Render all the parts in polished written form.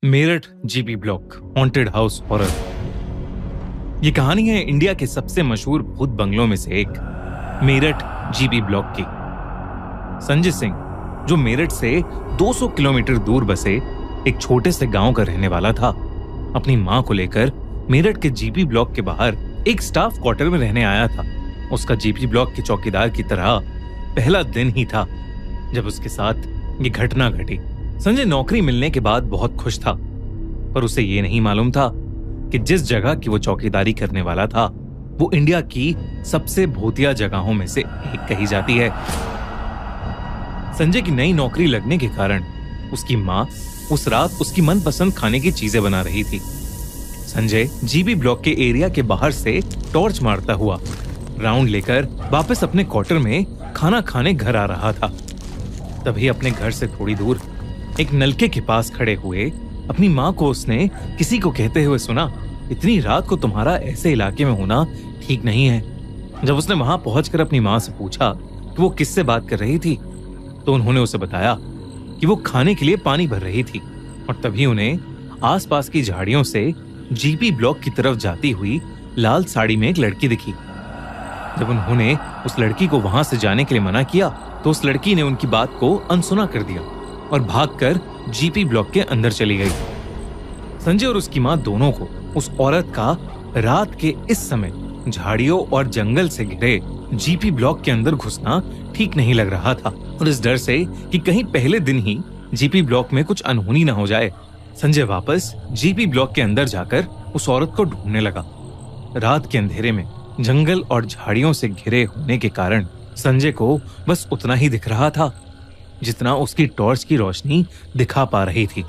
Meerut GP block haunted house horror. ये कहानी है इंडिया के सबसे मशहूर भूत बंगलों में से एक, मेरठ जीपी ब्लॉक की। संजय सिंह, जो मेरठ से 200 किलोमीटर दूर बसे एक छोटे से गांव का रहने वाला था, अपनी मां को लेकर मेरठ के जीपी ब्लॉक के बाहर एक स्टाफ क्वार्टर में रहने आया था। उसका जीपी ब्लॉक के चौकीदार की तरह पहला दिन ही था जब उसके साथ ये घटना घटी। संजय नौकरी मिलने के बाद बहुत खुश था, पर उसे ये नहीं मालूम था कि जिस जगह की वो चौकीदारी करने वाला था वो इंडिया की सबसे भूतिया जगहों में से एक कही जाती है। संजय की नई नौकरी लगने के कारण उसकी मां उस रात उसकी मनपसंद खाने की चीजें बना रही थी। संजय जीबी ब्लॉक के एरिया के बाहर से टॉर्च मारता हुआ राउंड लेकर वापस अपने क्वार्टर में खाना खाने घर आ रहा था। तभी अपने घर से थोड़ी दूर एक नलके के पास खड़े हुए अपनी मां को उसने किसी को कहते हुए सुना, इतनी रात को तुम्हारा ऐसे इलाके में होना ठीक नहीं है। जब उसने वहां पहुंचकर अपनी मां से पूछा कि वो किससे बात कर रही थी, तो उन्होंने उसे बताया कि वो खाने के लिए पानी भर रही थी। और तभी उन्हें आसपास की झाड़ियों से जीपी ब्लॉक की तरफ जाती हुई लाल साड़ी में एक लड़की दिखी। जब उन्होंने उस लड़की को वहां से जाने के लिए मना किया तो उस लड़की ने उनकी बात को अनसुना कर दिया और भागकर जीपी ब्लॉक के अंदर चली गई। संजय और उसकी मां दोनों को उस औरत का रात के इस समय झाड़ियों और जंगल से घिरे जीपी ब्लॉक के अंदर घुसना ठीक नहीं लग रहा था। और इस डर से कि कहीं पहले दिन ही जीपी ब्लॉक में कुछ अनहोनी न हो जाए, संजय वापस जीपी ब्लॉक के अंदर जाकर उस औरत को ढूंढने लगा। रात के अंधेरे में जंगल और झाड़ियों से घिरे होने के कारण संजय को बस उतना ही दिख रहा था जितना उसकी टॉर्च की रोशनी दिखा पा रही थी।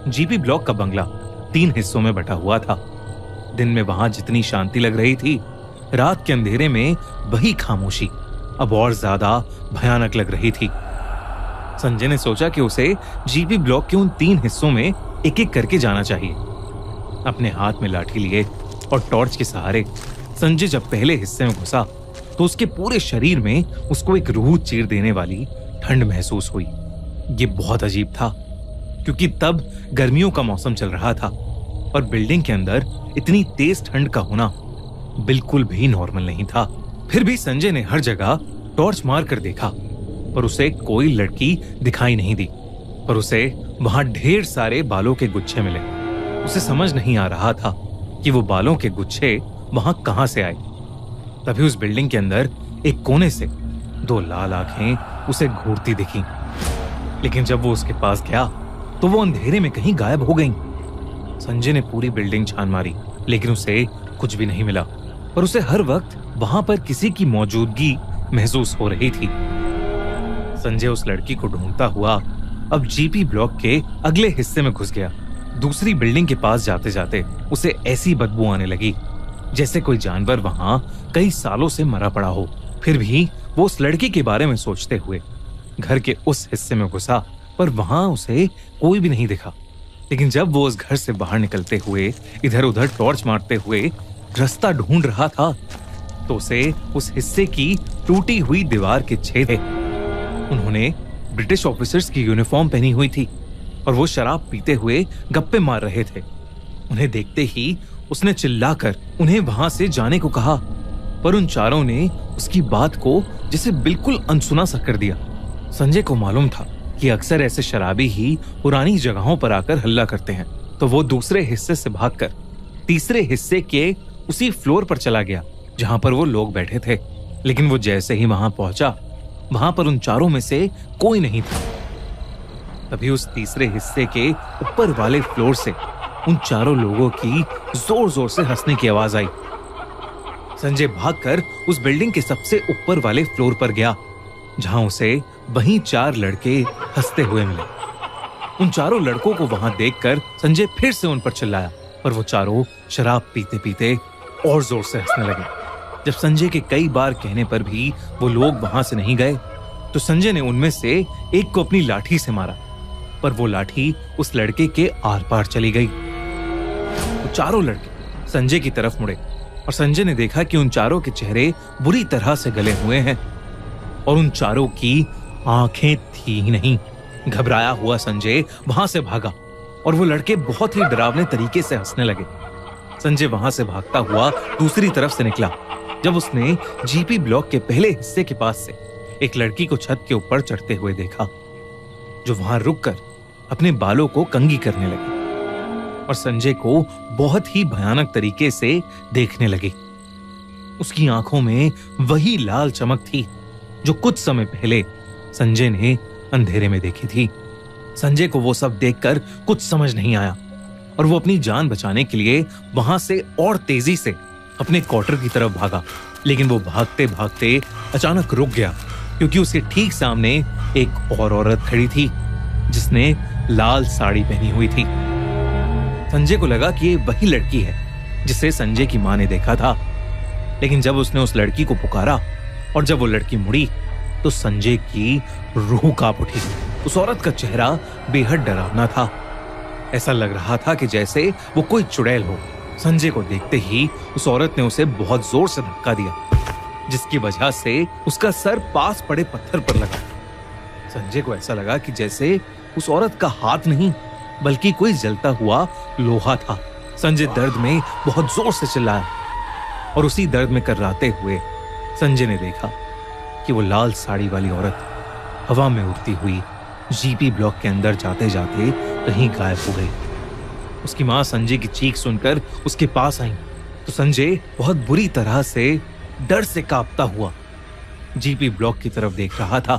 जीपी ब्लॉक का बंगला 3 हिस्सों में बटा हुआ था। दिन में वहां जितनी शांति लग रही थी, रात के अंधेरे में वही खामोशी अब और ज्यादा भयानक लग रही थी। संजय ने सोचा कि उसे जीपी ब्लॉक के उन 3 हिस्सों में एक एक करके जाना चाहिए। अपने हाथ में लाठी लिए और टॉर्च के सहारे संजय जब पहले हिस्से में घुसा तो उसके पूरे शरीर में उसको एक रूह चीर देने वाली ठंड महसूस हुई। ये बहुत अजीब था क्योंकि तब गर्मियों का मौसम चल रहा था और बिल्डिंग के अंदर इतनी तेज ठंड का होना बिल्कुल भी नॉर्मल नहीं था। फिर भी संजय ने हर जगह टॉर्च मार कर देखा पर उसे कोई लड़की दिखाई नहीं दी, पर उसे वहां ढेर सारे बालों के गुच्छे मिले। उसे समझ नहीं आ रहा था कि वो बालों के गुच्छे वहां कहां से आए। तभी उस बिल्डिंग के अंदर एक कोने से 2 लाल आंखें उसे घूरती दिखी, लेकिन जब वो उसके पास गया तो वो अंधेरे में कहीं गायब हो गईं। संजय ने पूरी बिल्डिंग छान मारी लेकिन उसे कुछ भी नहीं मिला, पर उसे हर वक्त वहां पर किसी की मौजूदगी महसूस हो रही थी। संजय उस लड़की को ढूंढता हुआ अब जीपी ब्लॉक के अगले हिस्से में घुस गया। दूसरी बिल्डिंग के पास जाते जाते उसे ऐसी बदबू आने लगी जैसे कोई जानवर वहां कई सालों से मरा पड़ा हो। फिर भी वो उस लड़की के बारे में सोचते हुए घर के उस हिस्से में घुसा, पर वहां उसे कोई भी नहीं दिखा। लेकिन जब वो उस घर से बाहर निकलते हुए इधर उधर टॉर्च मारते हुए रास्ता ढूंढ रहा था तो उसे उस हिस्से की टूटी हुई दीवार के छेद थे। उन्होंने ब्रिटिश ऑफिसर्स की यूनिफॉर्म पहनी हुई थी और वो शराब पीते हुए गप्पे मार रहे थे। उन्हें देखते ही उसने चिल्लाकर उन्हें वहां से जाने को कहा, पर उन चारों ने उसकी बात को जिसे बिल्कुल अनसुना सा कर दिया। संजय को मालूम था कि अक्सर ऐसे शराबी ही पुरानी जगहों पर आकर हल्ला करते हैं, तो वो दूसरे हिस्से से भागकर तीसरे हिस्से के उसी फ्लोर पर चला गया जहां पर वो लोग बैठे थे। लेकिन वो जैसे ही वहां पहुंचा, वहां पर उन चारों में से कोई नहीं था। तभी उस तीसरे हिस्से के ऊपर वाले फ्लोर से उन चारों लोगों की जोर जोर से हंसने की आवाज आई। संजय भागकर उस बिल्डिंग के सबसे ऊपर वाले फ्लोर पर गया जहां उसे वहीं 4 लड़के हंसते हुए मिले। उन चारों लड़कों को वहां देखकर संजय फिर से उन पर चिल्लाया, पर वो चारों शराब पीते पीते और जोर से हंसने लगे। जब संजय के कई बार कहने पर भी वो लोग वहां से नहीं गए तो संजय ने उनमें से एक को अपनी लाठी से मारा, पर वो लाठी उस लड़के के आर पार चली गई। वो चारों लड़के संजय की तरफ मुड़े और संजय ने देखा कि उन चारों के चेहरे बुरी तरह से गले हुए हैं और उन चारों की आंखें थी ही नहीं। घबराया हुआ संजय वहां से भागा और वो लड़के बहुत ही डरावने तरीके से हंसने लगे। संजय वहां से भागता हुआ दूसरी तरफ से निकला जब उसने जीपी ब्लॉक के पहले हिस्से के पास से एक लड़की को छत के ऊपर चढ़ते हुए देखा, जो वहां रुककर अपने बालों को कंघी करने लगी और संजय को बहुत ही भयानक तरीके से देखने लगी। उसकी आंखों में वही लाल चमक थी जो कुछ समय पहले संजय ने अंधेरे में देखी थी। संजय को वो सब देखकर कुछ समझ नहीं आया और वो अपनी जान बचाने के लिए वहां से और तेजी से अपने क्वार्टर की तरफ भागा। लेकिन वो भागते भागते अचानक रुक गया क्योंकि उसके ठीक सामने एक और औरत खड़ी थी जिसने लाल साड़ी पहनी हुई थी। संजय को लगा कि ये वही लड़की है जिसे संजय की मां ने देखा था। लेकिन जब उसने उस लड़की को पुकारा और जब वो लड़की मुड़ी तो संजय की रूह कांप उठी। उस औरत का चेहरा बेहद डरावना था। ऐसा लग रहा था कि जैसे वो कोई चुड़ैल हो। संजय को देखते ही उस औरत ने उसे बहुत जोर से धक्का दिया जिसकी वजह से उसका सर पास पड़े पत्थर पर लगा। संजय को ऐसा लगा कि जैसे उस औरत का हाथ नहीं बल्कि कोई जलता हुआ लोहा था। संजय दर्द में बहुत जोर से चिल्लाया और उसी दर्द में कर्राते हुए संजय ने देखा कि वो लाल साड़ी वाली औरत हवा में उड़ती हुई जीपी ब्लॉक के अंदर जाते जाते कहीं गायब हो गई। उसकी मां संजय की चीख सुनकर उसके पास आई तो संजय बहुत बुरी तरह से डर से कांपता हुआ जीपी ब्लॉक की तरफ देख रहा था।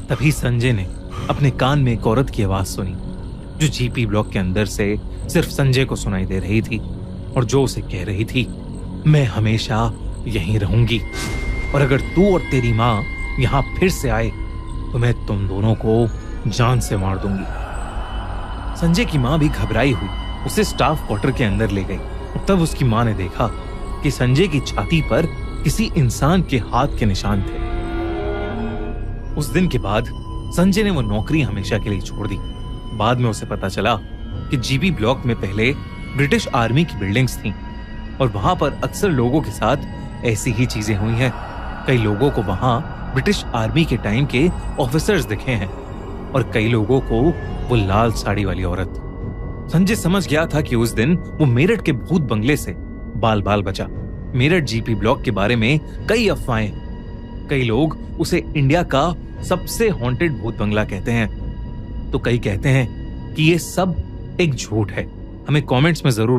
तभी संजय ने अपने कान में एक औरत की आवाज सुनी जो जीपी ब्लॉक के अंदर से सिर्फ संजय को सुनाई दे रही थी और जो उसे कह रही थी, मैं हमेशा यहीं रहूंगी और अगर तू और तेरी मां यहां फिर से आए तो मैं तुम दोनों को जान से मार दूंगी। संजय की मां भी घबराई हुई उसे स्टाफ क्वार्टर के अंदर ले गई। तब उसकी मां ने देखा कि संजय की छाती पर किसी इंसान के हाथ के निशान थे। उस दिन के बाद संजय ने वो नौकरी हमेशा के लिए छोड़ दी। बाद में उसे पता चला कि जीबी ब्लॉक में पहले ब्रिटिश आर्मी की बिल्डिंग्स थीं और वहां पर अक्सर लोगों के साथ ऐसी ही चीजें हुई हैं। कई लोगों को वहां ब्रिटिश आर्मी के टाइम के ऑफिसर्स दिखे हैं और कई लोगों को वो लाल साड़ी वाली औरत। संजय समझ गया था कि उस दिन वो मेरठ के भूत बंगले से बाल बाल बचा। मेरठ जीपी ब्लॉक के बारे में कई अफवाहें, कई लोग उसे इंडिया का सबसे हॉन्टेड भूत बंगला कहते हैं तो कई कहते हैं कि ये सब एक झूठ है। हमें कमेंट्स में जरूर